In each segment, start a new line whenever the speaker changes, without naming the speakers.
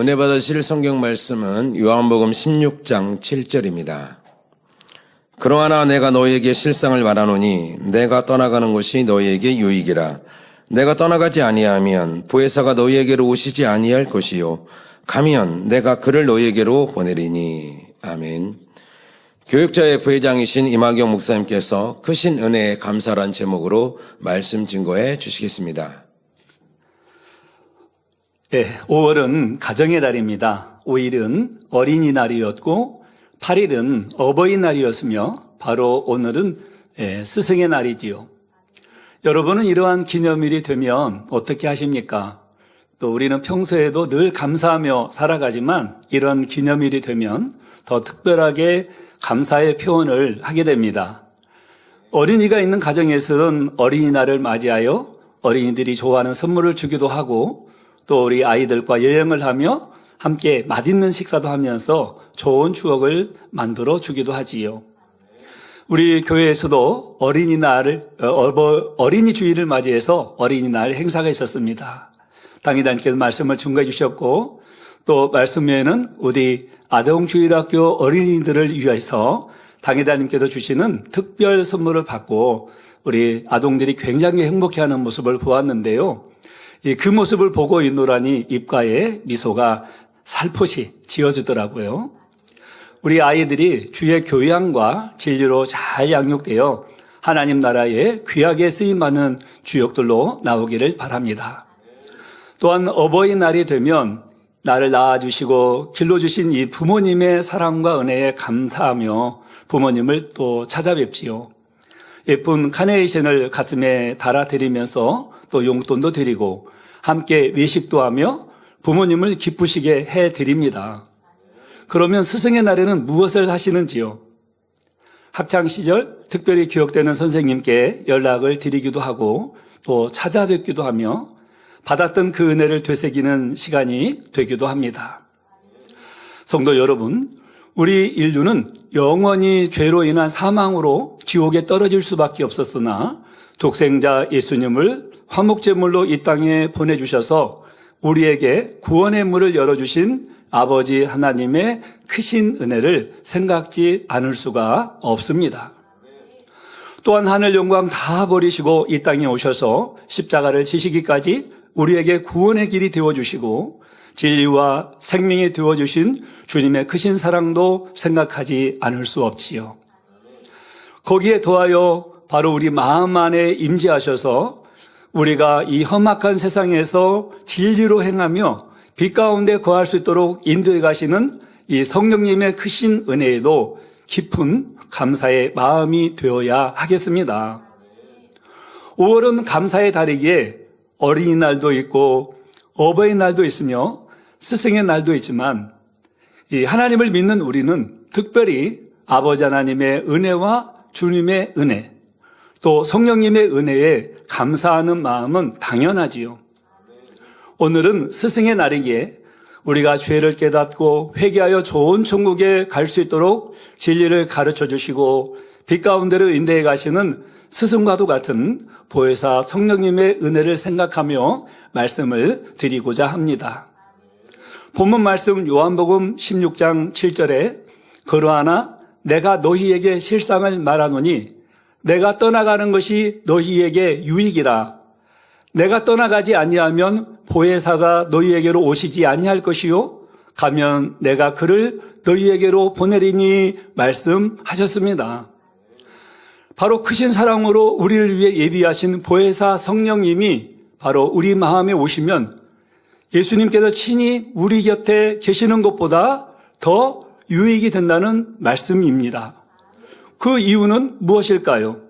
은혜 받으실 성경 말씀은 요한복음 16장 7절입니다. 그러나 내가 너희에게 실상을 말하노니 내가 떠나가는 것이 너희에게 유익이라. 내가 떠나가지 아니하면 보혜사가 너희에게로 오시지 아니할 것이요 가면 내가 그를 너희에게로 보내리니. 아멘. 교육자의 부회장이신 임학영 목사님께서 크신 은혜에 감사란 제목으로 말씀 증거해 주시겠습니다.
네, 5월은 가정의 달입니다. 5일은 어린이날이었고 8일은 어버이날이었으며 바로 오늘은 스승의 날이지요. 여러분은 이러한 기념일이 되면 어떻게 하십니까? 또 우리는 평소에도 늘 감사하며 살아가지만 이런 기념일이 되면 더 특별하게 감사의 표현을 하게 됩니다. 어린이가 있는 가정에서는 어린이날을 맞이하여 어린이들이 좋아하는 선물을 주기도 하고 또 우리 아이들과 여행을 하며 함께 맛있는 식사도 하면서 좋은 추억을 만들어 주기도 하지요. 우리 교회에서도 어린이 주일을 맞이해서 어린이날 행사가 있었습니다. 당회장님께서 말씀을 증거해 주셨고 또 말씀 외에는 우리 아동주일학교 어린이들을 위해서 당회장님께서 주시는 특별 선물을 받고 우리 아동들이 굉장히 행복해하는 모습을 보았는데요. 그 모습을 보고 있노라니 입가에 미소가 살포시 지어지더라고요. 우리 아이들이 주의 교양과 진리로 잘 양육되어 하나님 나라에 귀하게 쓰임받는 주역들로 나오기를 바랍니다. 또한 어버이날이 되면 나를 낳아주시고 길러주신 이 부모님의 사랑과 은혜에 감사하며 부모님을 또 찾아뵙지요. 예쁜 카네이션을 가슴에 달아드리면서 또 용돈도 드리고 함께 외식도 하며 부모님을 기쁘시게 해드립니다. 그러면 스승의 날에는 무엇을 하시는지요? 학창시절 특별히 기억되는 선생님께 연락을 드리기도 하고 또 찾아뵙기도 하며 받았던 그 은혜를 되새기는 시간이 되기도 합니다. 성도 여러분, 우리 인류는 영원히 죄로 인한 사망으로 지옥에 떨어질 수밖에 없었으나 독생자 예수님을 화목제물로 이 땅에 보내주셔서 우리에게 구원의 문을 열어주신 아버지 하나님의 크신 은혜를 생각지 않을 수가 없습니다. 또한 하늘 영광 다 버리시고 이 땅에 오셔서 십자가를 지시기까지 우리에게 구원의 길이 되어주시고 진리와 생명이 되어주신 주님의 크신 사랑도 생각하지 않을 수 없지요. 거기에 더하여 바로 우리 마음 안에 임재하셔서 우리가 이 험악한 세상에서 진리로 행하며 빛 가운데 거할 수 있도록 인도해 가시는 이 성령님의 크신 은혜에도 깊은 감사의 마음이 되어야 하겠습니다. 5월은 감사의 달이기에 어린이날도 있고 어버이날도 있으며 스승의 날도 있지만 이 하나님을 믿는 우리는 특별히 아버지 하나님의 은혜와 주님의 은혜 또 성령님의 은혜에 감사하는 마음은 당연하지요. 오늘은 스승의 날이기에 우리가 죄를 깨닫고 회개하여 좋은 천국에 갈 수 있도록 진리를 가르쳐 주시고 빛 가운데로 인도해 가시는 스승과도 같은 보혜사 성령님의 은혜를 생각하며 말씀을 드리고자 합니다. 본문 말씀 요한복음 16장 7절에 그러하나 내가 너희에게 실상을 말하노니 내가 떠나가는 것이 너희에게 유익이라. 내가 떠나가지 아니하면 보혜사가 너희에게로 오시지 아니할 것이요 가면 내가 그를 너희에게로 보내리니 말씀하셨습니다. 바로 크신 사랑으로 우리를 위해 예비하신 보혜사 성령님이 바로 우리 마음에 오시면 예수님께서 친히 우리 곁에 계시는 것보다 더 유익이 된다는 말씀입니다. 그 이유는 무엇일까요?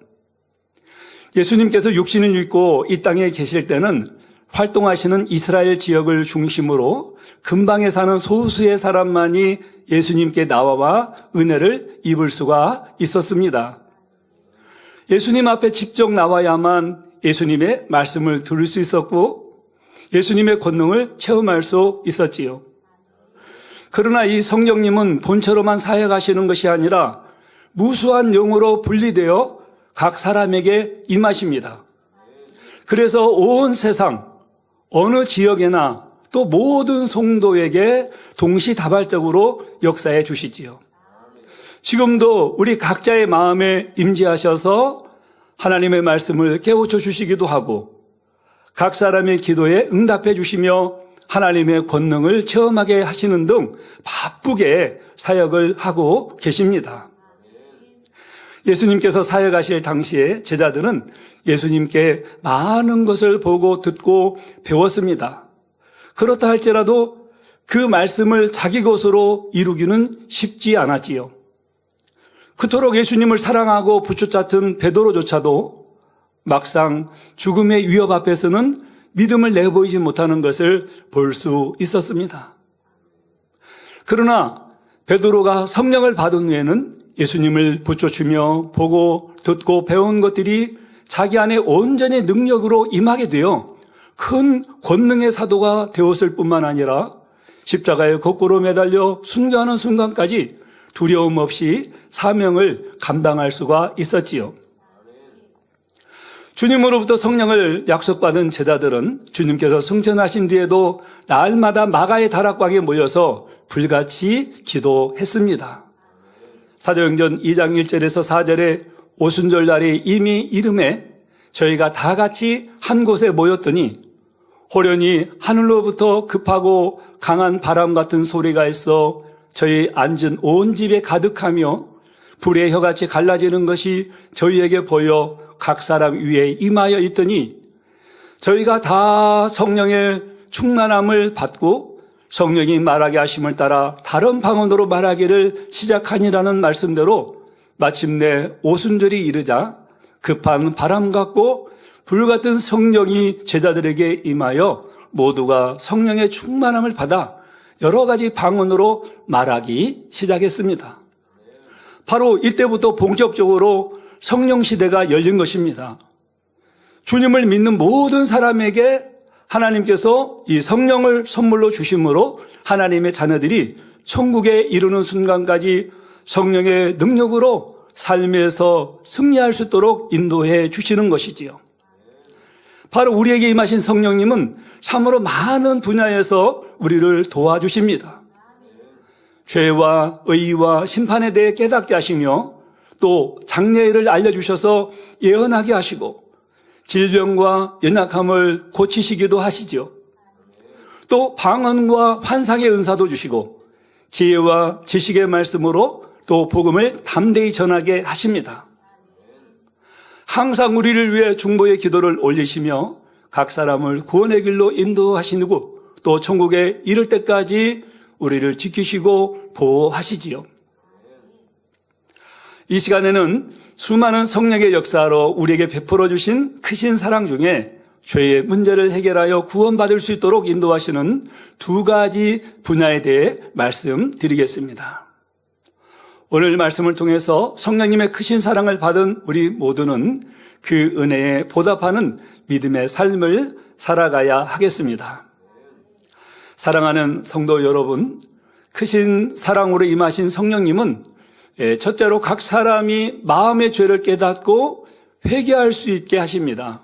예수님께서 육신을 입고 이 땅에 계실 때는 활동하시는 이스라엘 지역을 중심으로 근방에 사는 소수의 사람만이 예수님께 나와와 은혜를 입을 수가 있었습니다. 예수님 앞에 직접 나와야만 예수님의 말씀을 들을 수 있었고 예수님의 권능을 체험할 수 있었지요. 그러나 이 성령님은 본처로만 사역하시는 것이 아니라 무수한 영으로 분리되어 각 사람에게 임하십니다. 그래서 온 세상 어느 지역에나 또 모든 성도에게 동시다발적으로 역사해 주시지요. 지금도 우리 각자의 마음에 임재하셔서 하나님의 말씀을 깨우쳐 주시기도 하고 각 사람의 기도에 응답해 주시며 하나님의 권능을 체험하게 하시는 등 바쁘게 사역을 하고 계십니다. 예수님께서 사역하실 당시에 제자들은 예수님께 많은 것을 보고 듣고 배웠습니다. 그렇다 할지라도 그 말씀을 자기 것으로 이루기는 쉽지 않았지요. 그토록 예수님을 사랑하고 붙잡은 베드로조차도 막상 죽음의 위협 앞에서는 믿음을 내보이지 못하는 것을 볼 수 있었습니다. 그러나 베드로가 성령을 받은 후에는 예수님을 붙여주며 보고 듣고 배운 것들이 자기 안에 온전히 능력으로 임하게 되어 큰 권능의 사도가 되었을 뿐만 아니라 십자가에 거꾸로 매달려 순교하는 순간까지 두려움 없이 사명을 감당할 수가 있었지요. 주님으로부터 성령을 약속받은 제자들은 주님께서 승천하신 뒤에도 날마다 마가의 다락방에 모여서 불같이 기도했습니다. 사도행전 2장 1절에서 4절에 오순절 날이 이미 이름에 저희가 다 같이 한 곳에 모였더니 호련히 하늘로부터 급하고 강한 바람 같은 소리가 있어 저희 앉은 온 집에 가득하며 불의 혀같이 갈라지는 것이 저희에게 보여 각 사람 위에 임하여 있더니 저희가 다 성령의 충만함을 받고 성령이 말하게 하심을 따라 다른 방언으로 말하기를 시작하니라는 말씀대로 마침내 오순절이 이르자 급한 바람 같고 불 같은 성령이 제자들에게 임하여 모두가 성령의 충만함을 받아 여러 가지 방언으로 말하기 시작했습니다. 바로 이때부터 본격적으로 성령 시대가 열린 것입니다. 주님을 믿는 모든 사람에게 하나님께서 이 성령을 선물로 주심으로 하나님의 자녀들이 천국에 이르는 순간까지 성령의 능력으로 삶에서 승리할 수 있도록 인도해 주시는 것이지요. 바로 우리에게 임하신 성령님은 참으로 많은 분야에서 우리를 도와주십니다. 죄와 의와 심판에 대해 깨닫게 하시며 또 장래를 알려주셔서 예언하게 하시고 질병과 연약함을 고치시기도 하시죠. 또 방언과 환상의 은사도 주시고 지혜와 지식의 말씀으로 또 복음을 담대히 전하게 하십니다. 항상 우리를 위해 중보의 기도를 올리시며 각 사람을 구원의 길로 인도하시고 또 천국에 이를 때까지 우리를 지키시고 보호하시지요. 이 시간에는 수많은 성령의 역사로 우리에게 베풀어 주신 크신 사랑 중에 죄의 문제를 해결하여 구원받을 수 있도록 인도하시는 두 가지 분야에 대해 말씀드리겠습니다. 오늘 말씀을 통해서 성령님의 크신 사랑을 받은 우리 모두는 그 은혜에 보답하는 믿음의 삶을 살아가야 하겠습니다. 사랑하는 성도 여러분, 크신 사랑으로 임하신 성령님은 첫째로 각 사람이 마음의 죄를 깨닫고 회개할 수 있게 하십니다.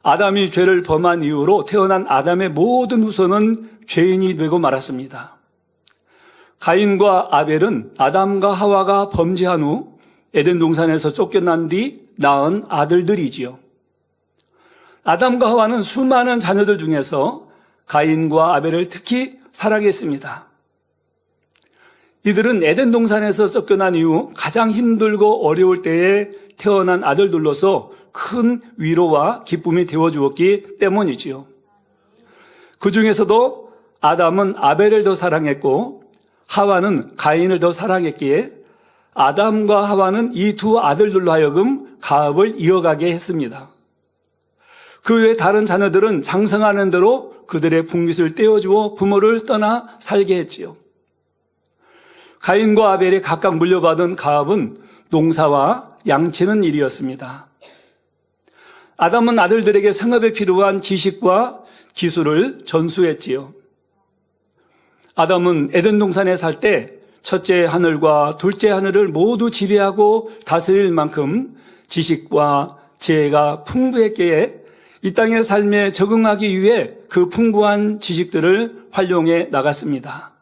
아담이 죄를 범한 이후로 태어난 아담의 모든 후손은 죄인이 되고 말았습니다. 가인과 아벨은 아담과 하와가 범죄한 후 에덴 동산에서 쫓겨난 뒤 낳은 아들들이지요. 아담과 하와는 수많은 자녀들 중에서 가인과 아벨을 특히 사랑했습니다. 이들은 에덴 동산에서 쫓겨난 이후 가장 힘들고 어려울 때에 태어난 아들들로서 큰 위로와 기쁨이 되어주었기 때문이지요. 그 중에서도 아담은 아벨을 더 사랑했고 하와는 가인을 더 사랑했기에 아담과 하와는 이 두 아들들로 하여금 가업을 이어가게 했습니다. 그 외 다른 자녀들은 장성하는 대로 그들의 분깃을 떼어주어 부모를 떠나 살게 했지요. 가인과 아벨이 각각 물려받은 가업은 농사와 양치는 일이었습니다. 아담은 아들들에게 생업에 필요한 지식과 기술을 전수했지요. 아담은 에덴 동산에 살 때 첫째 하늘과 둘째 하늘을 모두 지배하고 다스릴 만큼 지식과 지혜가 풍부했기에 이 땅의 삶에 적응하기 위해 그 풍부한 지식들을 활용해 나갔습니다.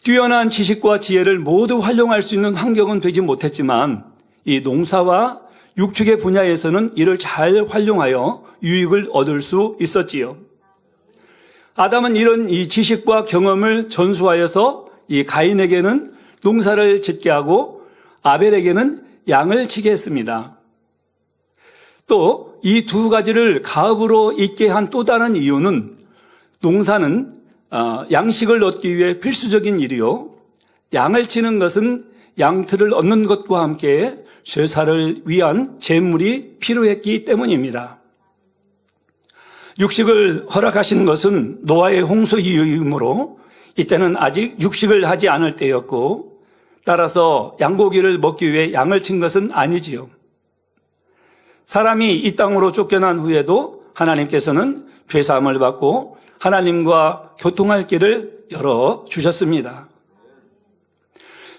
뛰어난 지식과 지혜를 모두 활용할 수 있는 환경은 되지 못했지만 이 농사와 육축의 분야에서는 이를 잘 활용하여 유익을 얻을 수 있었지요. 아담은 이런 이 지식과 경험을 전수하여서 이 가인에게는 농사를 짓게 하고 아벨에게는 양을 치게 했습니다. 또 이 두 가지를 가업으로 잇게 한 또 다른 이유는 농사는 양식을 얻기 위해 필수적인 일이요, 양을 치는 것은 양틀을 얻는 것과 함께 제사를 위한 제물이 필요했기 때문입니다. 육식을 허락하신 것은 노아의 홍수 이후이므로 이때는 아직 육식을 하지 않을 때였고, 따라서 양고기를 먹기 위해 양을 친 것은 아니지요. 사람이 이 땅으로 쫓겨난 후에도 하나님께서는 죄사함을 받고 하나님과 교통할 길을 열어주셨습니다.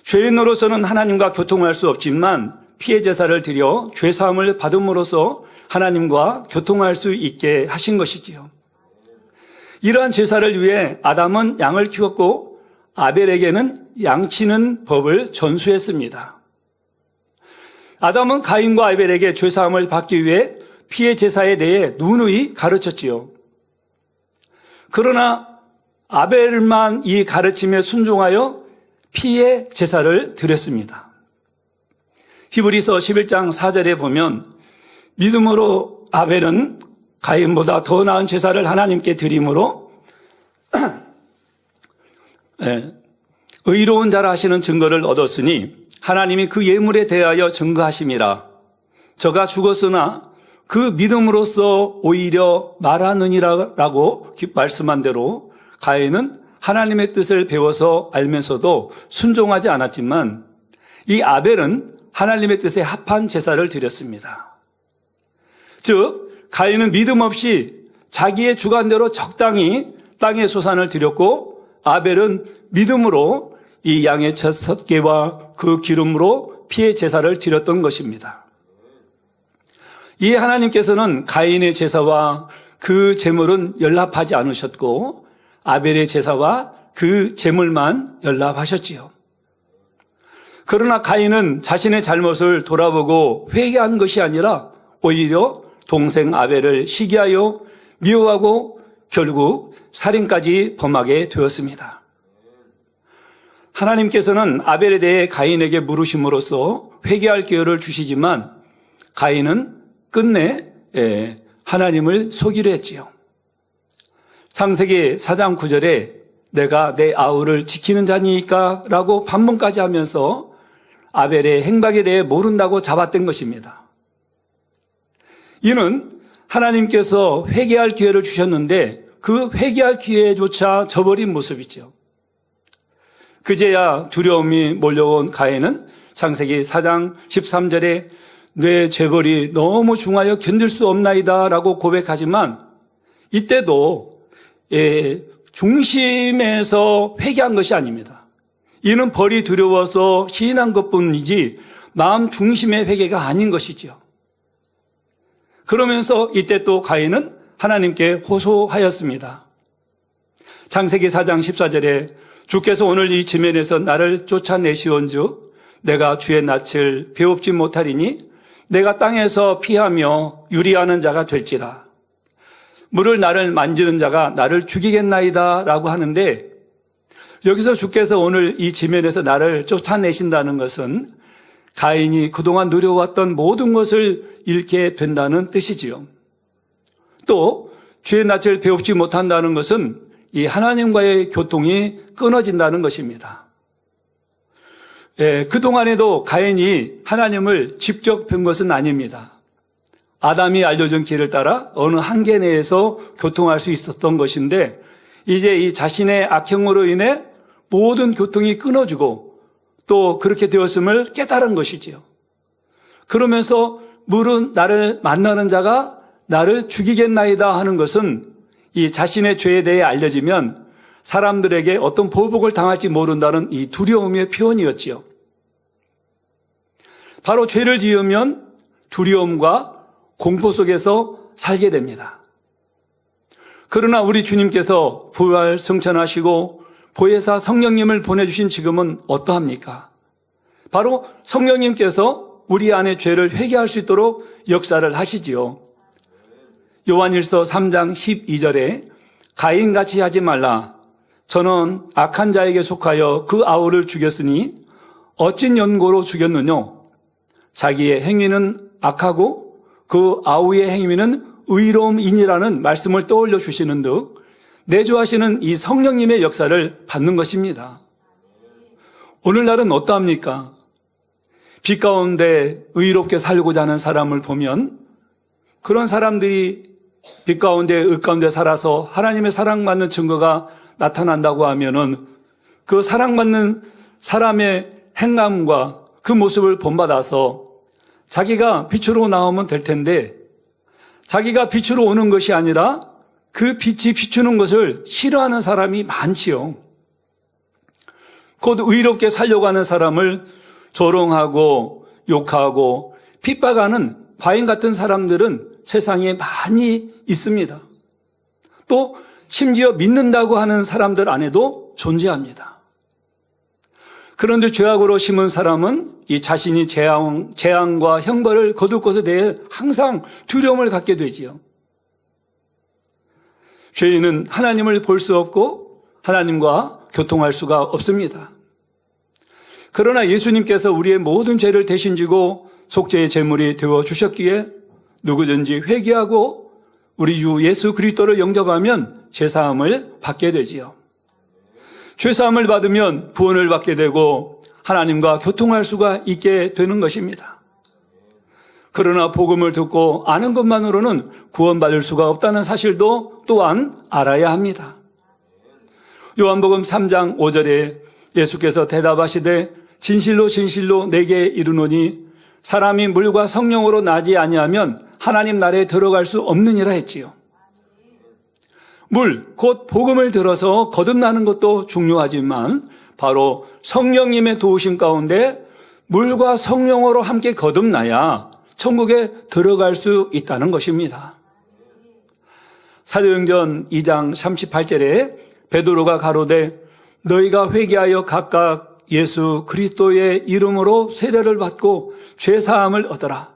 죄인으로서는 하나님과 교통할 수 없지만 피해 제사를 드려 죄사함을 받음으로써 하나님과 교통할 수 있게 하신 것이지요. 이러한 제사를 위해 아담은 양을 키웠고 아벨에게는 양치는 법을 전수했습니다. 아담은 가인과 아벨에게 죄사함을 받기 위해 피해 제사에 대해 누누이 가르쳤지요. 그러나 아벨만 이 가르침에 순종하여 피해 제사를 드렸습니다. 히브리서 11장 4절에 보면 믿음으로 아벨은 가인보다 더 나은 제사를 하나님께 드림으로 의로운 자라 하시는 증거를 얻었으니 하나님이 그 예물에 대하여 증거하심이라. 저가 죽었으나 그 믿음으로써 오히려 말하느니라라고 말씀한 대로 가인은 하나님의 뜻을 배워서 알면서도 순종하지 않았지만 이 아벨은 하나님의 뜻에 합한 제사를 드렸습니다. 즉 가인은 믿음 없이 자기의 주관대로 적당히 땅의 소산을 드렸고 아벨은 믿음으로 이 양의 첫 섭개와 그 기름으로 피해 제사를 드렸던 것입니다. 이에 하나님께서는 가인의 제사와 그 제물은 연합하지 않으셨고 아벨의 제사와 그 제물만 연합하셨지요. 그러나 가인은 자신의 잘못을 돌아보고 회개한 것이 아니라 오히려 동생 아벨을 시기하여 미워하고 결국 살인까지 범하게 되었습니다. 하나님께서는 아벨에 대해 가인에게 물으심으로써 회개할 기회를 주시지만 가인은 끝내 하나님을 속이려 했지요. 창세기 4장 9절에 내가 내 아우를 지키는 자니까 라고 반문까지 하면서 아벨의 행박에 대해 모른다고 잡아댄 것입니다. 이는 하나님께서 회개할 기회를 주셨는데 그 회개할 기회조차 저버린 모습이죠. 그제야 두려움이 몰려온 가인은 창세기 4장 13절에 내 죄벌이 너무 중하여 견딜 수 없나이다 라고 고백하지만 이때도 중심에서 회개한 것이 아닙니다. 이는 벌이 두려워서 시인한 것뿐이지 마음 중심의 회개가 아닌 것이지요. 그러면서 이때 또 가인은 하나님께 호소하였습니다. 창세기 4장 14절에 주께서 오늘 이 지면에서 나를 쫓아내시온즉 내가 주의 낯을 배웁지 못하리니 내가 땅에서 피하며 유리하는 자가 될지라. 물을 나를 만지는 자가 나를 죽이겠나이다 라고 하는데 여기서 주께서 오늘 이 지면에서 나를 쫓아내신다는 것은 가인이 그동안 누려왔던 모든 것을 잃게 된다는 뜻이지요. 또 주의 낯을 배웁지 못한다는 것은 이 하나님과의 교통이 끊어진다는 것입니다. 그동안에도 가인이 하나님을 직접 뵌 것은 아닙니다. 아담이 알려준 길을 따라 어느 한계 내에서 교통할 수 있었던 것인데 이제 이 자신의 악행으로 인해 모든 교통이 끊어지고 또 그렇게 되었음을 깨달은 것이지요. 그러면서 물은 나를 만나는 자가 나를 죽이겠나이다 하는 것은 이 자신의 죄에 대해 알려지면 사람들에게 어떤 보복을 당할지 모른다는 이 두려움의 표현이었지요. 바로 죄를 지으면 두려움과 공포 속에서 살게 됩니다. 그러나 우리 주님께서 부활 승천하시고 보혜사 성령님을 보내주신 지금은 어떠합니까? 바로 성령님께서 우리 안에 죄를 회개할 수 있도록 역사를 하시지요. 요한일서 3장 12절에 가인같이 하지 말라. 저는 악한 자에게 속하여 그 아우를 죽였으니 어찐 연고로 죽였느냐? 자기의 행위는 악하고 그 아우의 행위는 의로움이니라는 말씀을 떠올려 주시는 듯 내주하시는 이 성령님의 역사를 받는 것입니다. 오늘날은 어떠합니까? 빛 가운데 의롭게 살고자 하는 사람을 보면 그런 사람들이 빛 가운데 의 가운데 살아서 하나님의 사랑받는 증거가 나타난다고 하면은 그 사랑받는 사람의 행함과 그 모습을 본받아서 자기가 빛으로 나오면 될 텐데 자기가 빛으로 오는 것이 아니라 그 빛이 비추는 것을 싫어하는 사람이 많지요. 곧 의롭게 살려고 하는 사람을 조롱하고 욕하고 핍박하는 과인 같은 사람들은 세상에 많이 있습니다. 또 심지어 믿는다고 하는 사람들 안에도 존재합니다. 그런데 죄악으로 심은 사람은 이 자신이 재앙과 형벌을 거둘 것에 대해 항상 두려움을 갖게 되지요. 죄인은 하나님을 볼 수 없고 하나님과 교통할 수가 없습니다. 그러나 예수님께서 우리의 모든 죄를 대신 지고 속죄의 제물이 되어 주셨기에 누구든지 회개하고 우리 주 예수 그리스도를 영접하면 죄사함을 받게 되지요. 죄사함을 받으면 구원을 받게 되고 하나님과 교통할 수가 있게 되는 것입니다. 그러나 복음을 듣고 아는 것만으로는 구원받을 수가 없다는 사실도 또한 알아야 합니다. 요한복음 3장 5절에 예수께서 대답하시되 진실로 진실로 내게 이르노니 사람이 물과 성령으로 나지 아니하면 하나님 나라에 들어갈 수 없느니라 했지요. 물, 곧 복음을 들어서 거듭나는 것도 중요하지만 바로 성령님의 도우심 가운데 물과 성령으로 함께 거듭나야 천국에 들어갈 수 있다는 것입니다. 사도행전 2장 38절에 베드로가 가로되 너희가 회개하여 각각 예수 그리스도의 이름으로 세례를 받고 죄사함을 얻어라.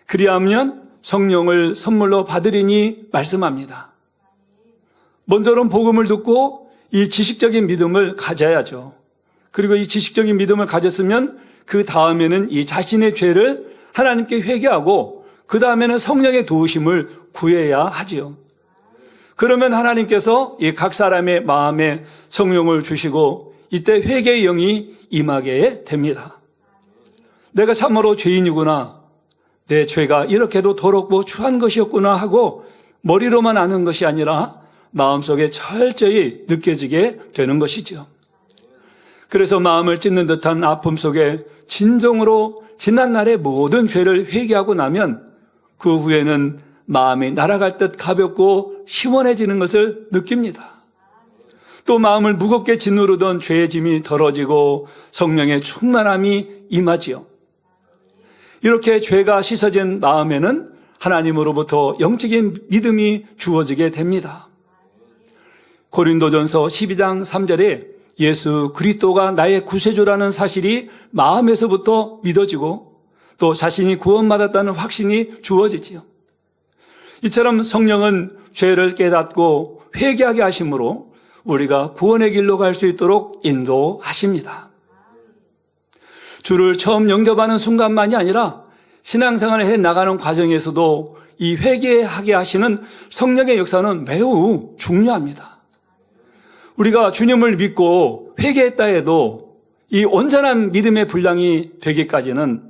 그리하면 성령을 선물로 받으리니 말씀합니다. 먼저는 복음을 듣고 이 지식적인 믿음을 가져야죠. 그리고 이 지식적인 믿음을 가졌으면 그 다음에는 이 자신의 죄를 하나님께 회개하고 그 다음에는 성령의 도우심을 구해야 하지요. 그러면 하나님께서 이 각 사람의 마음에 성령을 주시고 이때 회개의 영이 임하게 됩니다. 내가 참으로 죄인이구나. 내 죄가 이렇게도 더럽고 추한 것이었구나 하고 머리로만 아는 것이 아니라 마음속에 철저히 느껴지게 되는 것이죠. 그래서 마음을 찢는 듯한 아픔 속에 진정으로 지난날의 모든 죄를 회개하고 나면 그 후에는 마음이 날아갈 듯 가볍고 시원해지는 것을 느낍니다. 또 마음을 무겁게 짓누르던 죄의 짐이 덜어지고 성령의 충만함이 임하지요. 이렇게 죄가 씻어진 마음에는 하나님으로부터 영적인 믿음이 주어지게 됩니다. 고린도전서 12장 3절에 예수 그리스도가 나의 구세주라는 사실이 마음에서부터 믿어지고 또 자신이 구원받았다는 확신이 주어지지요. 이처럼 성령은 죄를 깨닫고 회개하게 하심으로 우리가 구원의 길로 갈 수 있도록 인도하십니다. 주를 처음 영접하는 순간만이 아니라 신앙생활을 해나가는 과정에서도 이 회개하게 하시는 성령의 역사는 매우 중요합니다. 우리가 주님을 믿고 회개했다 해도 이 온전한 믿음의 분량이 되기까지는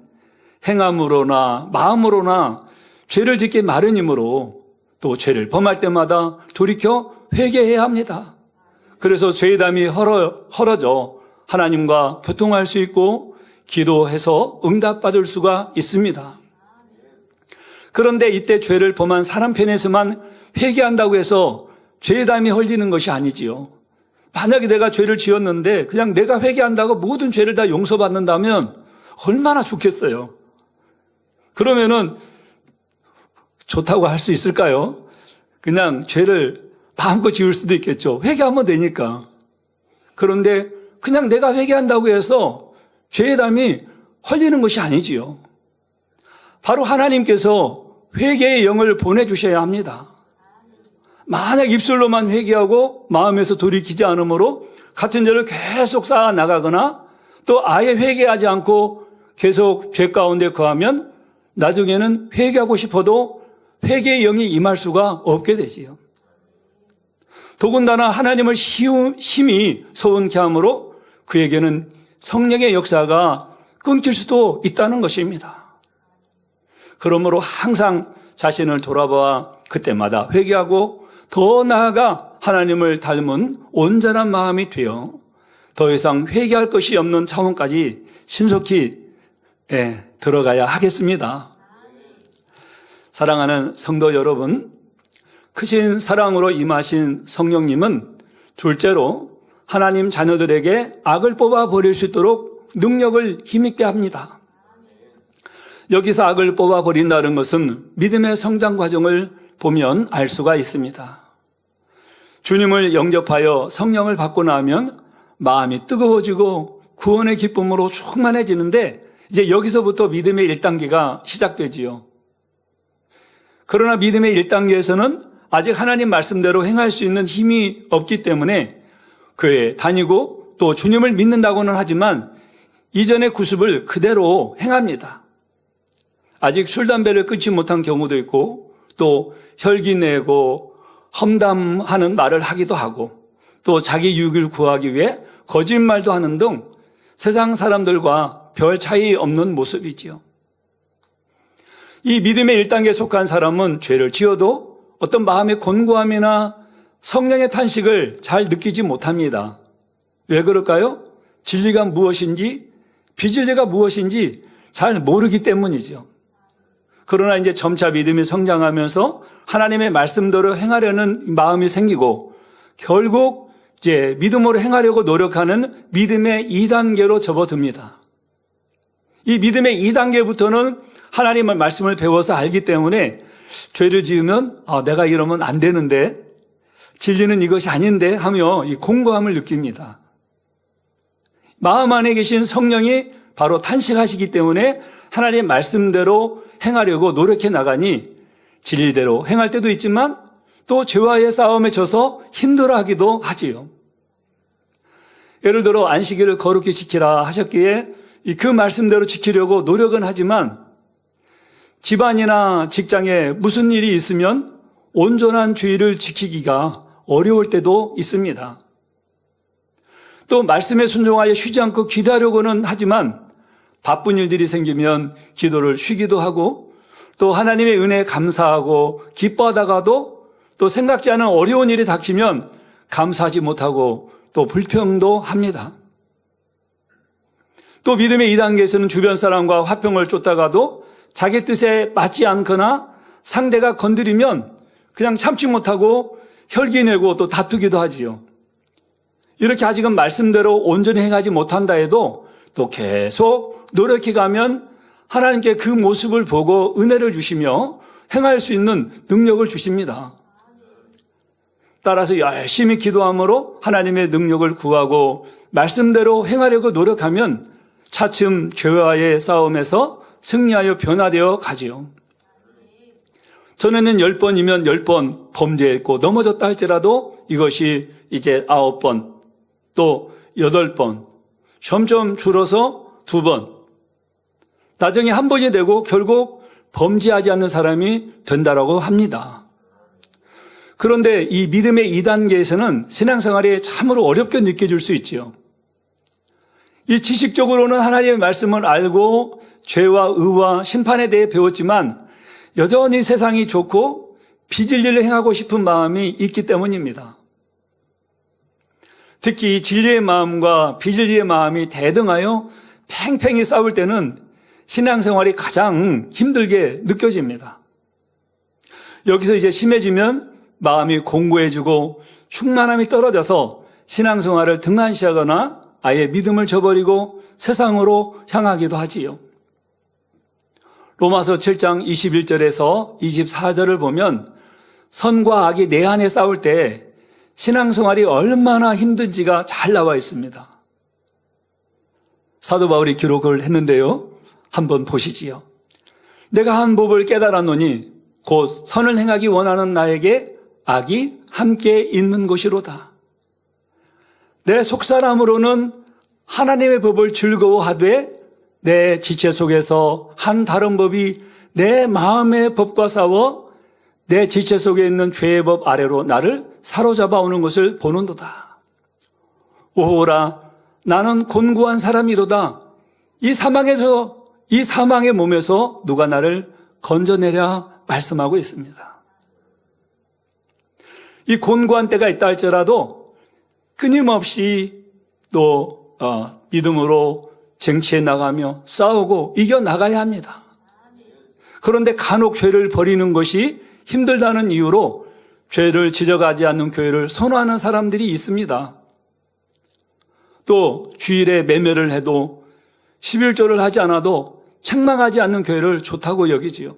행함으로나 마음으로나 죄를 짓기 마련이므로 또 죄를 범할 때마다 돌이켜 회개해야 합니다. 그래서 죄의 담이 헐어져 하나님과 교통할 수 있고 기도해서 응답받을 수가 있습니다. 그런데 이때 죄를 범한 사람 편에서만 회개한다고 해서 죄의 담이 헐리는 것이 아니지요. 만약에 내가 죄를 지었는데 그냥 내가 회개한다고 모든 죄를 다 용서받는다면 얼마나 좋겠어요. 그러면은 좋다고 할 수 있을까요? 그냥 죄를 마음껏 지을 수도 있겠죠. 회개하면 되니까. 그런데 그냥 내가 회개한다고 해서 죄의 담이 헐리는 것이 아니지요. 바로 하나님께서 회개의 영을 보내주셔야 합니다. 만약 입술로만 회개하고 마음에서 돌이키지 않으므로 같은 죄를 계속 쌓아 나가거나 또 아예 회개하지 않고 계속 죄 가운데 거하면 나중에는 회개하고 싶어도 회개의 영이 임할 수가 없게 되지요. 더군다나 하나님을 심히 서운케 함으로 그에게는 성령의 역사가 끊길 수도 있다는 것입니다. 그러므로 항상 자신을 돌아봐 그때마다 회개하고 더 나아가 하나님을 닮은 온전한 마음이 되어 더 이상 회개할 것이 없는 차원까지 신속히 들어가야 하겠습니다. 사랑하는 성도 여러분, 크신 사랑으로 임하신 성령님은 둘째로 하나님 자녀들에게 악을 뽑아 버릴 수 있도록 능력을 힘있게 합니다. 여기서 악을 뽑아 버린다는 것은 믿음의 성장 과정을 보면 알 수가 있습니다. 주님을 영접하여 성령을 받고 나면 마음이 뜨거워지고 구원의 기쁨으로 충만해지는데 이제 여기서부터 믿음의 1단계가 시작되지요. 그러나 믿음의 1단계에서는 아직 하나님 말씀대로 행할 수 있는 힘이 없기 때문에 교회에 다니고 또 주님을 믿는다고는 하지만 이전의 구습을 그대로 행합니다. 아직 술, 담배를 끊지 못한 경우도 있고 또 혈기 내고 험담하는 말을 하기도 하고 또 자기 유익을 구하기 위해 거짓말도 하는 등 세상 사람들과 별 차이 없는 모습이지요. 이 믿음의 1단계에 속한 사람은 죄를 지어도 어떤 마음의 곤고함이나 성령의 탄식을 잘 느끼지 못합니다. 왜 그럴까요? 진리가 무엇인지 비진리가 무엇인지 잘 모르기 때문이죠. 그러나 이제 점차 믿음이 성장하면서 하나님의 말씀대로 행하려는 마음이 생기고 결국 이제 믿음으로 행하려고 노력하는 믿음의 2단계로 접어듭니다. 이 믿음의 2단계부터는 하나님의 말씀을 배워서 알기 때문에 죄를 지으면 내가 이러면 안 되는데 진리는 이것이 아닌데 하며 이 공고함을 느낍니다. 마음 안에 계신 성령이 바로 탄식하시기 때문에 하나님의 말씀대로 행하려고 노력해 나가니 진리대로 행할 때도 있지만 또 죄와의 싸움에 져서 힘들어하기도 하지요. 예를 들어 안식일을 거룩히 지키라 하셨기에 그 말씀대로 지키려고 노력은 하지만 집안이나 직장에 무슨 일이 있으면 온전한 주의를 지키기가 어려울 때도 있습니다. 또 말씀에 순종하여 쉬지 않고 기도하려고는 하지만 바쁜 일들이 생기면 기도를 쉬기도 하고 또 하나님의 은혜에 감사하고 기뻐하다가도 또 생각지 않은 어려운 일이 닥치면 감사하지 못하고 또 불평도 합니다. 또 믿음의 2단계에서는 주변 사람과 화평을 쫓다가도 자기 뜻에 맞지 않거나 상대가 건드리면 그냥 참지 못하고 혈기내고 또 다투기도 하지요. 이렇게 아직은 말씀대로 온전히 행하지 못한다 해도 또 계속 노력해 가면 하나님께 그 모습을 보고 은혜를 주시며 행할 수 있는 능력을 주십니다. 따라서 열심히 기도함으로 하나님의 능력을 구하고 말씀대로 행하려고 노력하면 차츰 죄와의 싸움에서 승리하여 변화되어 가지요. 전에는 10번이면 10번 범죄했고 넘어졌다 할지라도 이것이 이제 9번 또 8번 점점 줄어서 2번 나중에 1번이 되고 결국 범죄하지 않는 사람이 된다라고 합니다. 그런데 이 믿음의 2단계에서는 신앙생활이 참으로 어렵게 느껴질 수 있지요. 이 지식적으로는 하나님의 말씀을 알고 죄와 의와 심판에 대해 배웠지만 여전히 세상이 좋고 비진리를 행하고 싶은 마음이 있기 때문입니다. 특히 진리의 마음과 비진리의 마음이 대등하여 팽팽히 싸울 때는 신앙생활이 가장 힘들게 느껴집니다. 여기서 이제 심해지면 마음이 공고해지고 충만함이 떨어져서 신앙생활을 등한시하거나 아예 믿음을 저버리고 세상으로 향하기도 하지요. 로마서 7장 21절에서 24절을 보면 선과 악이 내 안에 싸울 때 신앙생활이 얼마나 힘든지가 잘 나와 있습니다. 사도 바울이 기록을 했는데요. 한번 보시지요. 내가 한 법을 깨달았노니 곧 선을 행하기 원하는 나에게 악이 함께 있는 것이로다. 내 속사람으로는 하나님의 법을 즐거워하되 내 지체 속에서 한 다른 법이 내 마음의 법과 싸워 내 지체 속에 있는 죄의 법 아래로 나를 사로잡아 오는 것을 보는도다. 오호라, 나는 곤고한 사람이로다. 이 사망의 몸에서 누가 나를 건져내랴 말씀하고 있습니다. 이 곤고한 때가 있다 할지라도 끊임없이 또 믿음으로 쟁취해 나가며 싸우고 이겨나가야 합니다. 그런데 간혹 죄를 버리는 것이 힘들다는 이유로 죄를 지적하지 않는 교회를 선호하는 사람들이 있습니다. 또 주일에 매매를 해도 11조를 하지 않아도 책망하지 않는 교회를 좋다고 여기지요.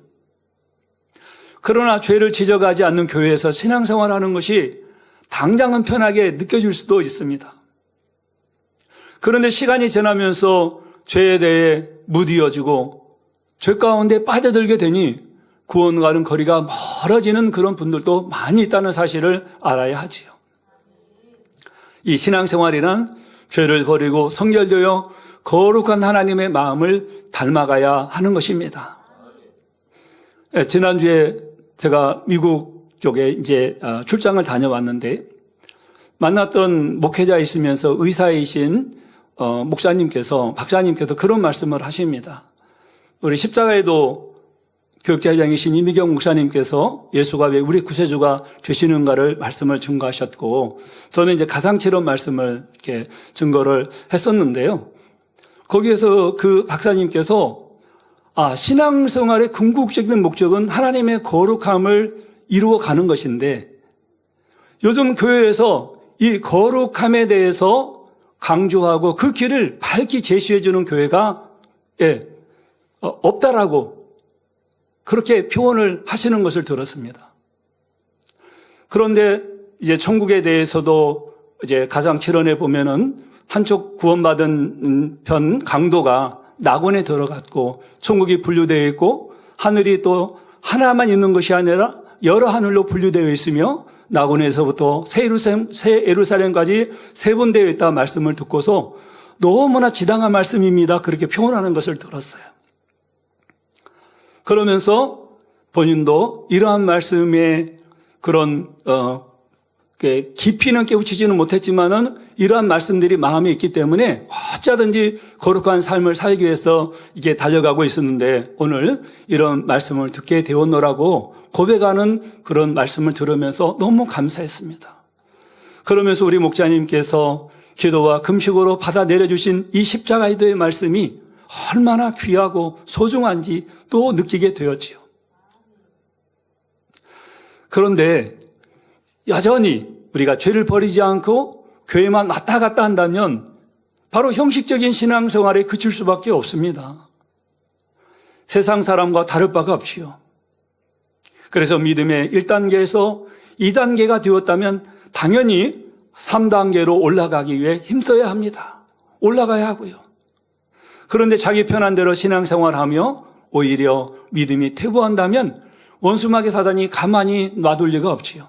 그러나 죄를 지적하지 않는 교회에서 신앙생활하는 것이 당장은 편하게 느껴질 수도 있습니다. 그런데 시간이 지나면서 죄에 대해 무디어지고 죄 가운데 빠져들게 되니 구원과는 거리가 멀어지는 그런 분들도 많이 있다는 사실을 알아야 하지요. 이 신앙생활이란 죄를 버리고 성결되어 거룩한 하나님의 마음을 닮아가야 하는 것입니다. 지난주에 제가 미국 쪽에 이제 출장을 다녀왔는데 만났던 목회자 있으면서 의사이신 박사님께서 그런 말씀을 하십니다. 우리 십자가에도 교육자장이신 이미경 목사님께서 예수가 왜 우리 구세주가 되시는가를 말씀을 증거하셨고 저는 이제 가상체론 말씀을 이렇게 증거를 했었는데요. 거기에서 그 박사님께서 신앙생활의 궁극적인 목적은 하나님의 거룩함을 이루어 가는 것인데 요즘 교회에서 이 거룩함에 대해서 강조하고 그 길을 밝히 제시해 주는 교회가 없다라고 그렇게 표현을 하시는 것을 들었습니다. 그런데 이제 천국에 대해서도 이제 가상칠언에 보면은 한쪽 구원받은 편 강도가 낙원에 들어갔고 천국이 분류되어 있고 하늘이 또 하나만 있는 것이 아니라 여러 하늘로 분류되어 있으며 낙원에서부터 새 예루살렘까지 세분되어 있다 말씀을 듣고서 너무나 지당한 말씀입니다. 그렇게 표현하는 것을 들었어요. 그러면서 본인도 이러한 말씀에 그런 깊이는 깨우치지는 못했지만은 이러한 말씀들이 마음에 있기 때문에 어쩌든지 거룩한 삶을 살기 위해서 이게 달려가고 있었는데 오늘 이런 말씀을 듣게 되었노라고 고백하는 그런 말씀을 들으면서 너무 감사했습니다. 그러면서 우리 목자님께서 기도와 금식으로 받아 내려주신 이 십자가의 말씀이 얼마나 귀하고 소중한지 또 느끼게 되었지요. 그런데 여전히 우리가 죄를 버리지 않고 교회만 왔다 갔다 한다면 바로 형식적인 신앙생활에 그칠 수밖에 없습니다. 세상 사람과 다를 바가 없지요. 그래서 믿음의 1단계에서 2단계가 되었다면 당연히 3단계로 올라가기 위해 힘써야 합니다. 올라가야 하고요. 그런데 자기 편한 대로 신앙생활하며 오히려 믿음이 퇴보한다면 원수마귀 사단이 가만히 놔둘 리가 없지요.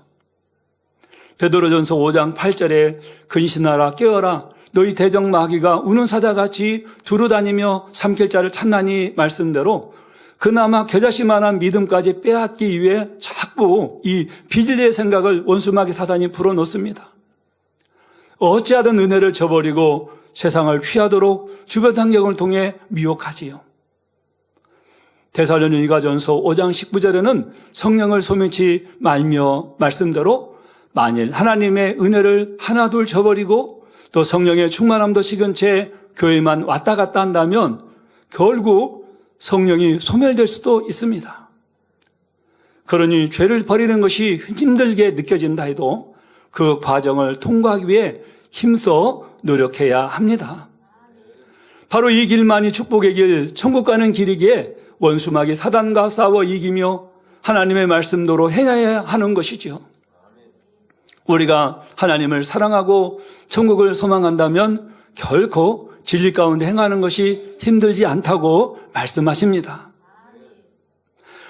베드로전서 5장 8절에 근신하라 깨어라 너희 대적 마귀가 우는 사자같이 두루다니며 삼킬 자를 찾나니 말씀대로 그나마 겨자씨만한 믿음까지 빼앗기 위해 자꾸 이 비질리의 생각을 원수마귀 사단이 불어넣습니다. 어찌하든 은혜를 저버리고 세상을 취하도록 주변 환경을 통해 미혹하지요. 데살로니가전서 5장 19절에는 성령을 소멸치 말며 말씀대로 만일 하나님의 은혜를 하나둘 저버리고 또 성령의 충만함도 식은 채 교회만 왔다 갔다 한다면 결국 성령이 소멸될 수도 있습니다. 그러니 죄를 버리는 것이 힘들게 느껴진다 해도 그 과정을 통과하기 위해 힘써 노력해야 합니다. 바로 이 길만이 축복의 길, 천국 가는 길이기에 원수마귀 사단과 싸워 이기며 하나님의 말씀대로 행해야 하는 것이죠. 우리가 하나님을 사랑하고 천국을 소망한다면 결코 진리 가운데 행하는 것이 힘들지 않다고 말씀하십니다.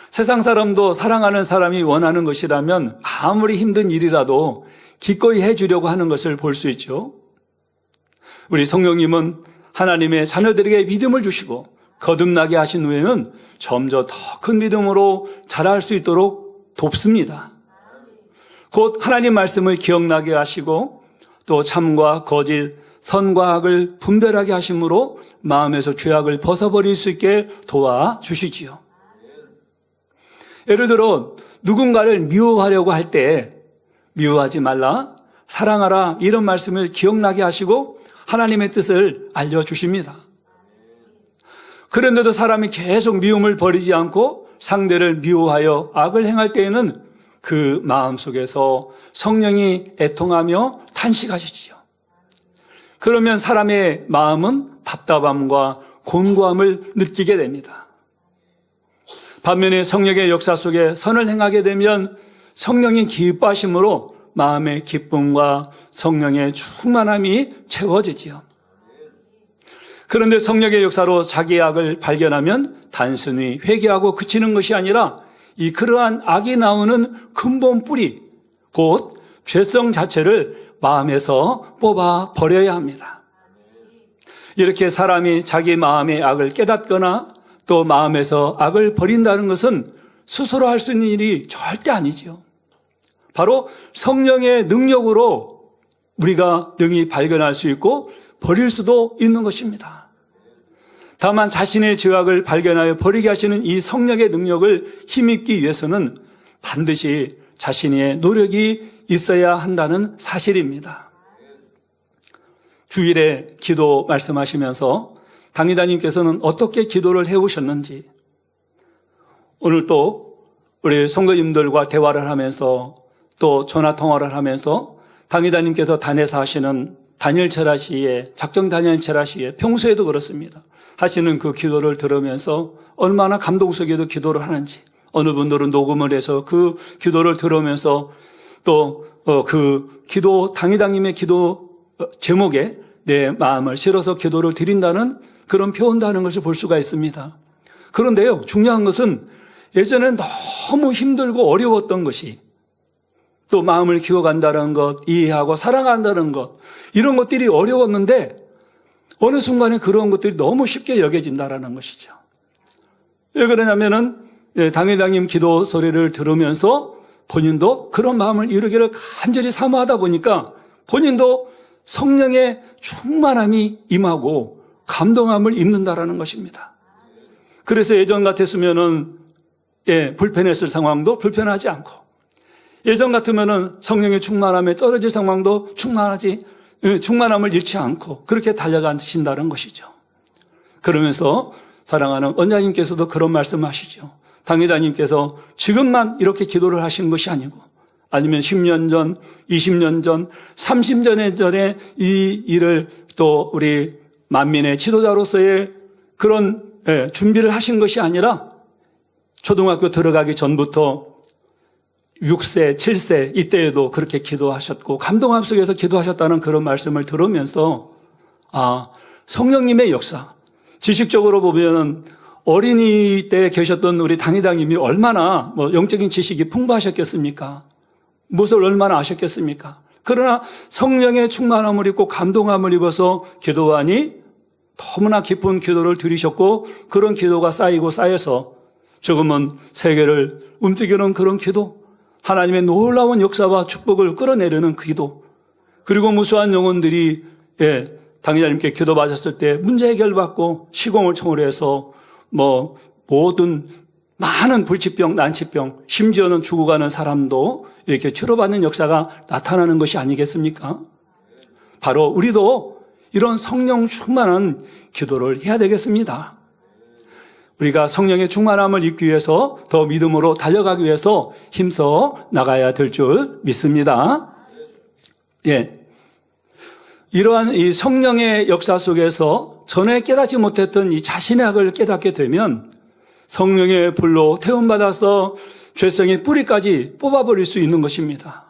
세상 사람도 사랑하는 사람이 원하는 것이라면 아무리 힘든 일이라도 기꺼이 해주려고 하는 것을 볼 수 있죠. 우리 성령님은 하나님의 자녀들에게 믿음을 주시고 거듭나게 하신 후에는 점점 더 큰 믿음으로 자랄 수 있도록 돕습니다. 곧 하나님 말씀을 기억나게 하시고 또 참과 거짓, 선과 악을 분별하게 하심으로 마음에서 죄악을 벗어버릴 수 있게 도와주시지요. 예를 들어 누군가를 미워하려고 할 때 미워하지 말라, 사랑하라 이런 말씀을 기억나게 하시고 하나님의 뜻을 알려주십니다. 그런데도 사람이 계속 미움을 버리지 않고 상대를 미워하여 악을 행할 때에는 그 마음속에서 성령이 애통하며 탄식하시지요. 그러면 사람의 마음은 답답함과 곤고함을 느끼게 됩니다. 반면에 성령의 역사 속에 선을 행하게 되면 성령이 기뻐하심으로 마음의 기쁨과 성령의 충만함이 채워지지요. 그런데 성령의 역사로 자기의 악을 발견하면 단순히 회개하고 그치는 것이 아니라 이 그러한 악이 나오는 근본 뿌리, 곧 죄성 자체를 마음에서 뽑아 버려야 합니다. 이렇게 사람이 자기 마음의 악을 깨닫거나 또 마음에서 악을 버린다는 것은 스스로 할 수 있는 일이 절대 아니죠. 바로 성령의 능력으로 우리가 능히 발견할 수 있고 버릴 수도 있는 것입니다. 다만 자신의 죄악을 발견하여 버리게 하시는 이 성령의 능력을 힘입기 위해서는 반드시 자신의 노력이 있어야 한다는 사실입니다. 주일에 기도 말씀하시면서 당의자님께서는 어떻게 기도를 해오셨는지, 오늘 또 우리 성도님들과 대화를 하면서 또 전화통화를 하면서 당의자님께서 단에서 하시는 단일 철야 시에, 작정 단일 철야 시에 평소에도 그렇습니다. 하시는 그 기도를 들으면서 얼마나 감동 속에도 기도를 하는지, 어느 분들은 녹음을 해서 그 기도를 들으면서 또 그 기도, 당의장님의 기도 제목에 내 마음을 실어서 기도를 드린다는 그런 표현도 하는 것을 볼 수가 있습니다. 그런데요, 중요한 것은 예전엔 너무 힘들고 어려웠던 것이 또 마음을 기억한다는 것, 이해하고 사랑한다는 것, 이런 것들이 어려웠는데 어느 순간에 그런 것들이 너무 쉽게 여겨진다는 것이죠. 왜 그러냐면은 당회장님 기도 소리를 들으면서 본인도 그런 마음을 이루기를 간절히 사모하다 보니까 본인도 성령의 충만함이 임하고 감동함을 입는다라는 것입니다. 그래서 예전 같았으면은 불편했을 상황도 불편하지 않고, 예전 같으면은 성령의 충만함에 떨어질 상황도 충만함을 잃지 않고 그렇게 달려가신다는 것이죠. 그러면서 사랑하는 원장님께서도 그런 말씀하시죠. 당회장님께서 지금만 이렇게 기도를 하신 것이 아니고 아니면 10년 전, 20년 전, 30년 전에 이 일을 또 우리 만민의 지도자로서의 그런 준비를 하신 것이 아니라 초등학교 들어가기 전부터 6세, 7세 이때에도 그렇게 기도하셨고 감동함 속에서 기도하셨다는 그런 말씀을 들으면서 성령님의 역사, 지식적으로 보면은 어린이 때 계셨던 우리 당회장님이 얼마나 영적인 지식이 풍부하셨겠습니까? 무엇을 얼마나 아셨겠습니까? 그러나 성령의 충만함을 입고 감동함을 입어서 기도하니 너무나 깊은 기도를 드리셨고 그런 기도가 쌓이고 쌓여서 조금은 세계를 움직이는 그런 기도, 하나님의 놀라운 역사와 축복을 끌어내려는 기도, 그리고 무수한 영혼들이 당회장님께 기도 받았을 때 문제 해결받고 시공을 청원해서 모든 많은 불치병, 난치병, 심지어는 죽어가는 사람도 이렇게 치료받는 역사가 나타나는 것이 아니겠습니까? 바로 우리도 이런 성령 충만한 기도를 해야 되겠습니다. 우리가 성령의 충만함을 입기 위해서 더 믿음으로 달려가기 위해서 힘써 나가야 될 줄 믿습니다. 이러한 이 성령의 역사 속에서 전에 깨닫지 못했던 이 자신의 악을 깨닫게 되면 성령의 불로 태움받아서 죄성의 뿌리까지 뽑아버릴 수 있는 것입니다.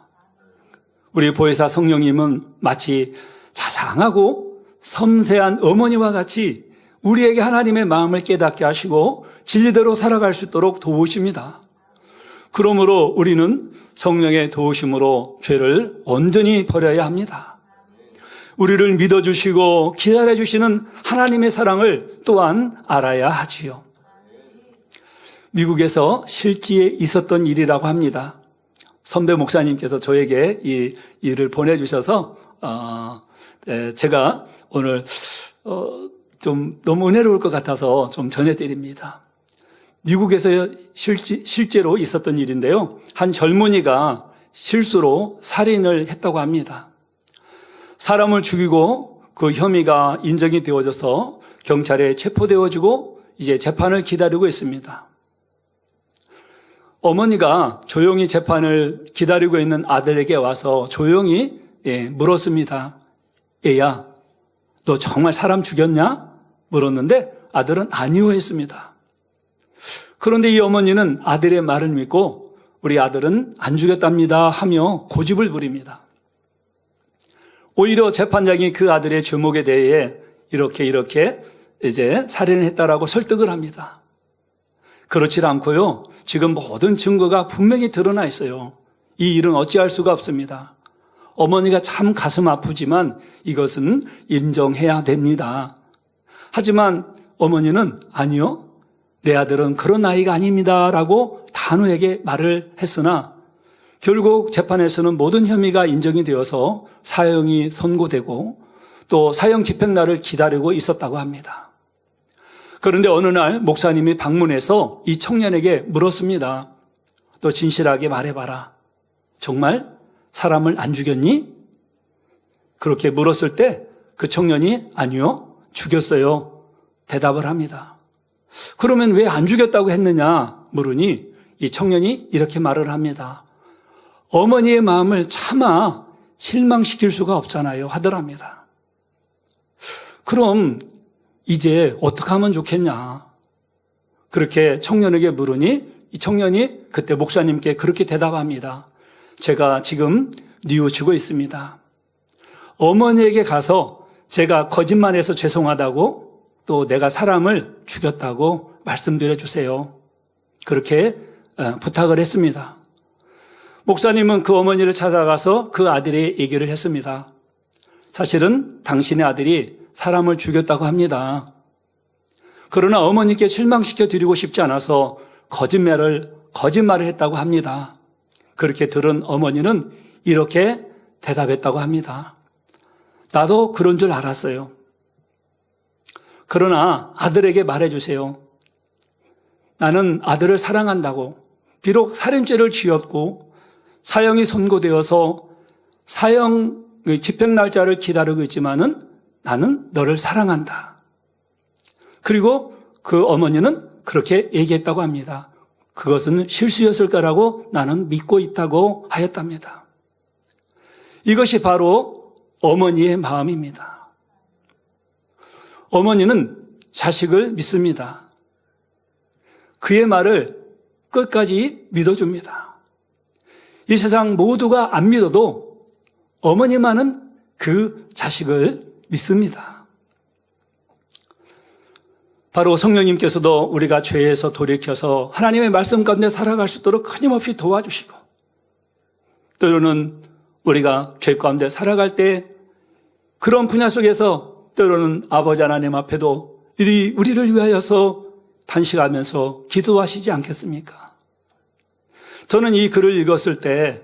우리 보혜사 성령님은 마치 자상하고 섬세한 어머니와 같이 우리에게 하나님의 마음을 깨닫게 하시고 진리대로 살아갈 수 있도록 도우십니다. 그러므로 우리는 성령의 도우심으로 죄를 온전히 버려야 합니다. 우리를 믿어주시고 기다려주시는 하나님의 사랑을 또한 알아야 하지요. 미국에서 실지에 있었던 일이라고 합니다. 선배 목사님께서 저에게 이 일을 보내주셔서 제가 오늘 좀 너무 은혜로울 것 같아서 좀 전해드립니다. 미국에서 실제로 있었던 일인데요. 한 젊은이가 실수로 살인을 했다고 합니다. 사람을 죽이고 그 혐의가 인정이 되어져서 경찰에 체포되어지고 이제 재판을 기다리고 있습니다. 어머니가 조용히 재판을 기다리고 있는 아들에게 와서 조용히 물었습니다. 얘야, 너 정말 사람 죽였냐? 물었는데 아들은 아니요 했습니다. 그런데 이 어머니는 아들의 말을 믿고 우리 아들은 안 죽였답니다 하며 고집을 부립니다. 오히려 재판장이 그 아들의 죄목에 대해 이렇게 이제 살인을 했다라고 설득을 합니다. 그렇지 않고요. 지금 모든 증거가 분명히 드러나 있어요. 이 일은 어찌할 수가 없습니다. 어머니가 참 가슴 아프지만 이것은 인정해야 됩니다. 하지만 어머니는 아니요. 내 아들은 그런 아이가 아닙니다. 라고 단호하게 말을 했으나 결국 재판에서는 모든 혐의가 인정이 되어서 사형이 선고되고 또 사형 집행날을 기다리고 있었다고 합니다. 그런데 어느 날 목사님이 방문해서 이 청년에게 물었습니다. 또 진실하게 말해봐라. 정말 사람을 안 죽였니? 그렇게 물었을 때 그 청년이 아니요, 죽였어요. 대답을 합니다. 그러면 왜 안 죽였다고 했느냐 물으니 이 청년이 이렇게 말을 합니다. 어머니의 마음을 차마 실망시킬 수가 없잖아요 하더랍니다. 그럼 이제 어떻게 하면 좋겠냐? 그렇게 청년에게 물으니 이 청년이 그때 목사님께 그렇게 대답합니다. 제가 지금 뉘우치고 있습니다. 어머니에게 가서 제가 거짓말해서 죄송하다고 또 내가 사람을 죽였다고 말씀드려 주세요. 그렇게 부탁을 했습니다. 목사님은 그 어머니를 찾아가서 그 아들이 얘기를 했습니다. 사실은 당신의 아들이 사람을 죽였다고 합니다. 그러나 어머니께 실망시켜 드리고 싶지 않아서 거짓말을 했다고 합니다. 그렇게 들은 어머니는 이렇게 대답했다고 합니다. 나도 그런 줄 알았어요. 그러나 아들에게 말해주세요. 나는 아들을 사랑한다고. 비록 살인죄를 지었고 사형이 선고되어서 사형 집행 날짜를 기다리고 있지만은 나는 너를 사랑한다. 그리고 그 어머니는 그렇게 얘기했다고 합니다. 그것은 실수였을 거라고 나는 믿고 있다고 하였답니다. 이것이 바로 어머니의 마음입니다. 어머니는 자식을 믿습니다. 그의 말을 끝까지 믿어줍니다. 이 세상 모두가 안 믿어도 어머니만은 그 자식을 믿습니다. 바로 성령님께서도 우리가 죄에서 돌이켜서 하나님의 말씀 가운데 살아갈 수 있도록 끊임없이 도와주시고 때로는 우리가 죄 가운데 살아갈 때 그런 분야 속에서 때로는 아버지 하나님 앞에도 우리를 위하여서 단식하면서 기도하시지 않겠습니까? 저는 이 글을 읽었을 때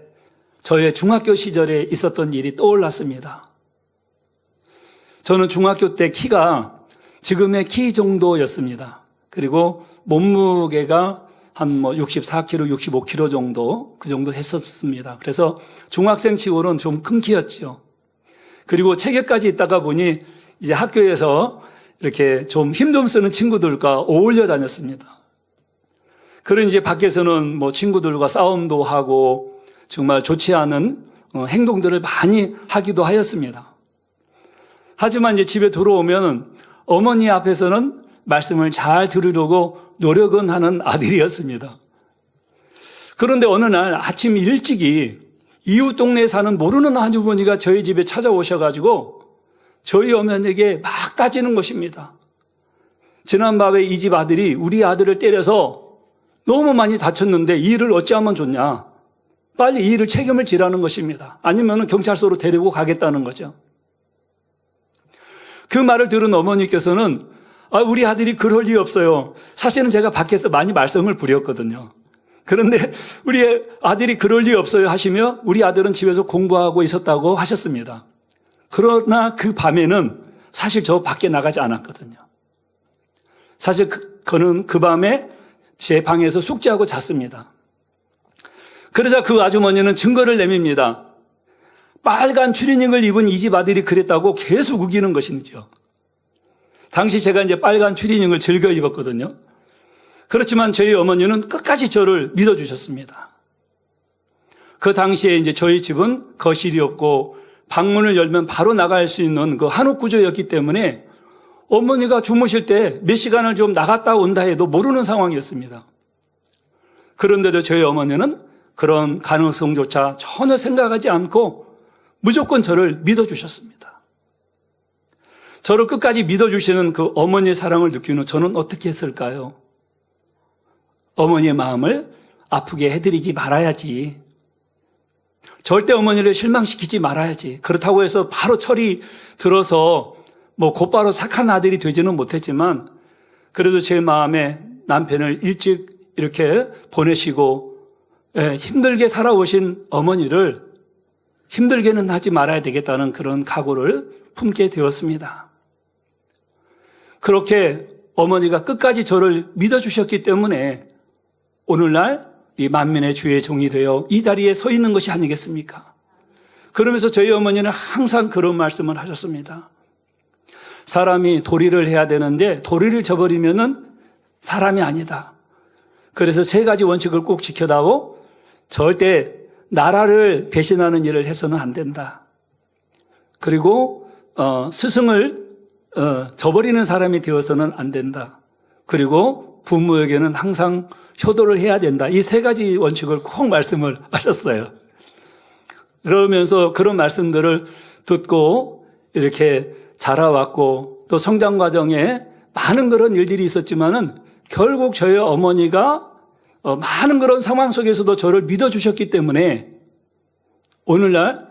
저의 중학교 시절에 있었던 일이 떠올랐습니다. 저는 중학교 때 키가 지금의 키 정도였습니다. 그리고 몸무게가 한 64kg, 65kg 정도, 그 정도 했었습니다. 그래서 중학생 치고는 좀 큰 키였죠. 그리고 체격까지 있다가 보니 이제 학교에서 이렇게 좀 힘 좀 쓰는 친구들과 어울려 다녔습니다. 그런 이제 밖에서는 친구들과 싸움도 하고 정말 좋지 않은 행동들을 많이 하기도 하였습니다. 하지만 이제 집에 들어오면 어머니 앞에서는 말씀을 잘 들으려고 노력은 하는 아들이었습니다. 그런데 어느 날 아침 일찍이 이웃 동네에 사는 모르는 아주머니가 저희 집에 찾아오셔가지고 저희 어머니에게 막 따지는 것입니다. 지난밤에 이 집 아들이 우리 아들을 때려서 너무 많이 다쳤는데 이 일을 어찌하면 좋냐. 빨리 이 일을 책임을 지라는 것입니다. 아니면 경찰서로 데리고 가겠다는 거죠. 그 말을 들은 어머니께서는 우리 아들이 그럴 리 없어요. 사실은 제가 밖에서 많이 말썽을 부렸거든요. 그런데 우리 아들이 그럴 리 없어요 하시며 우리 아들은 집에서 공부하고 있었다고 하셨습니다. 그러나 그 밤에는 사실 저 밖에 나가지 않았거든요. 사실 그는 그 밤에 제 방에서 숙제하고 잤습니다. 그러자 그 아주머니는 증거를 내밉니다. 빨간 추리닝을 입은 이 집 아들이 그랬다고 계속 우기는 것이죠. 당시 제가 이제 빨간 추리닝을 즐겨 입었거든요. 그렇지만 저희 어머니는 끝까지 저를 믿어주셨습니다. 그 당시에 이제 저희 집은 거실이 없고 방문을 열면 바로 나갈 수 있는 그 한옥 구조였기 때문에 어머니가 주무실 때 몇 시간을 좀 나갔다 온다 해도 모르는 상황이었습니다. 그런데도 저희 어머니는 그런 가능성조차 전혀 생각하지 않고 무조건 저를 믿어주셨습니다. 저를 끝까지 믿어주시는 그 어머니의 사랑을 느낀 후 저는 어떻게 했을까요? 어머니의 마음을 아프게 해드리지 말아야지. 절대 어머니를 실망시키지 말아야지. 그렇다고 해서 바로 철이 들어서 곧바로 착한 아들이 되지는 못했지만 그래도 제 마음에 남편을 일찍 이렇게 보내시고 힘들게 살아오신 어머니를 힘들게는 하지 말아야 되겠다는 그런 각오를 품게 되었습니다. 그렇게 어머니가 끝까지 저를 믿어주셨기 때문에 오늘날 이 만민의 주의 종이 되어 이 자리에 서 있는 것이 아니겠습니까? 그러면서 저희 어머니는 항상 그런 말씀을 하셨습니다. 사람이 도리를 해야 되는데 도리를 저버리면은 사람이 아니다. 그래서 3가지 원칙을 꼭 지켜다오. 절대 나라를 배신하는 일을 해서는 안 된다. 그리고 스승을 저버리는 사람이 되어서는 안 된다. 그리고 부모에게는 항상 효도를 해야 된다. 이 3가지 원칙을 꼭 말씀을 하셨어요. 그러면서 그런 말씀들을 듣고 이렇게 자라왔고 또 성장 과정에 많은 그런 일들이 있었지만은 결국 저희 어머니가 많은 그런 상황 속에서도 저를 믿어주셨기 때문에 오늘날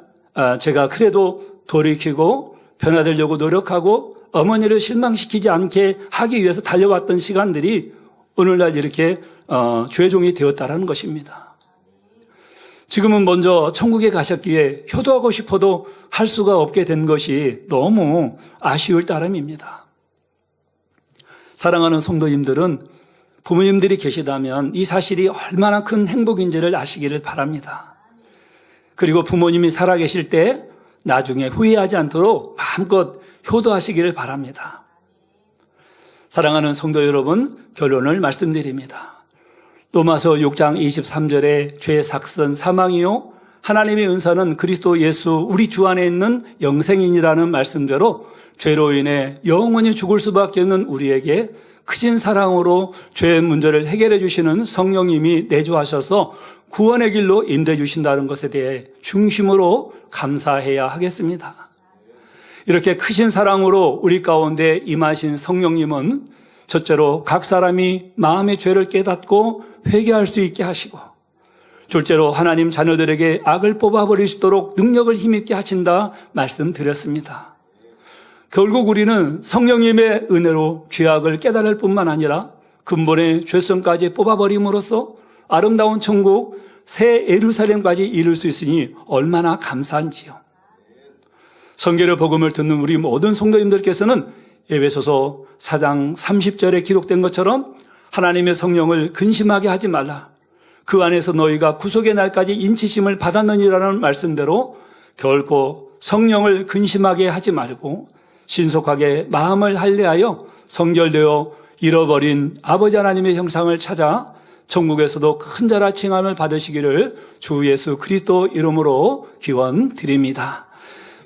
제가 그래도 돌이키고 변화되려고 노력하고 어머니를 실망시키지 않게 하기 위해서 달려왔던 시간들이 오늘날 이렇게 죄종이 되었다라는 것입니다. 지금은 먼저 천국에 가셨기에 효도하고 싶어도 할 수가 없게 된 것이 너무 아쉬울 따름입니다. 사랑하는 성도님들은 부모님들이 계시다면 이 사실이 얼마나 큰 행복인지를 아시기를 바랍니다. 그리고 부모님이 살아계실 때 나중에 후회하지 않도록 마음껏 효도하시기를 바랍니다. 사랑하는 성도 여러분, 결론을 말씀드립니다. 로마서 6장 23절에 죄의 삭은 사망이요 하나님의 은사는 그리스도 예수 우리 주 안에 있는 영생이니라는 말씀대로 죄로 인해 영원히 죽을 수밖에 없는 우리에게 크신 사랑으로 죄의 문제를 해결해 주시는 성령님이 내주하셔서 구원의 길로 인도해 주신다는 것에 대해 중심으로 감사해야 하겠습니다. 이렇게 크신 사랑으로 우리 가운데 임하신 성령님은 첫째로 각 사람이 마음의 죄를 깨닫고 회개할 수 있게 하시고, 둘째로 하나님 자녀들에게 악을 뽑아버릴 수 있도록 능력을 힘입게 하신다 말씀드렸습니다. 결국 우리는 성령님의 은혜로 죄악을 깨달을 뿐만 아니라 근본의 죄성까지 뽑아버림으로써 아름다운 천국 새 예루살렘까지 이룰 수 있으니 얼마나 감사한지요. 성결의 복음을 듣는 우리 모든 성도님들께서는 에베소서 4장 30절에 기록된 것처럼 하나님의 성령을 근심하게 하지 말라. 그 안에서 너희가 구속의 날까지 인치심을 받았느니라는 말씀대로 결코 성령을 근심하게 하지 말고 신속하게 마음을 할례하여 성결되어 잃어버린 아버지 하나님의 형상을 찾아 천국에서도 큰 자라 칭함을 받으시기를 주 예수 그리스도 이름으로 기원드립니다.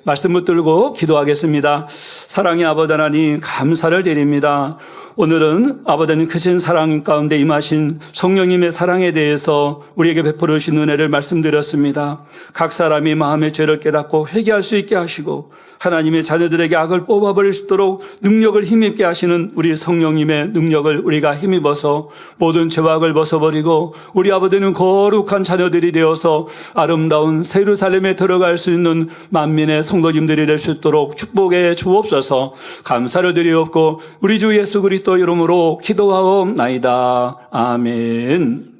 말씀 붙들고 기도하겠습니다. 사랑의 아버지 하나님 감사를 드립니다. 오늘은 아버지님 크신 사랑 가운데 임하신 성령님의 사랑에 대해서 우리에게 베풀어 주신 은혜를 말씀드렸습니다. 각 사람이 마음의 죄를 깨닫고 회개할 수 있게 하시고 하나님의 자녀들에게 악을 뽑아버릴 수 있도록 능력을 힘입게 하시는 우리 성령님의 능력을 우리가 힘입어서 모든 죄와 악을 벗어버리고 우리 아버지는 거룩한 자녀들이 되어서 아름다운 새 예루살렘에 들어갈 수 있는 만민의 성도님들이 될 수 있도록 축복해 주옵소서. 감사를 드리옵고 우리 주 예수 그리스도 이름으로 기도하옵나이다. 아멘.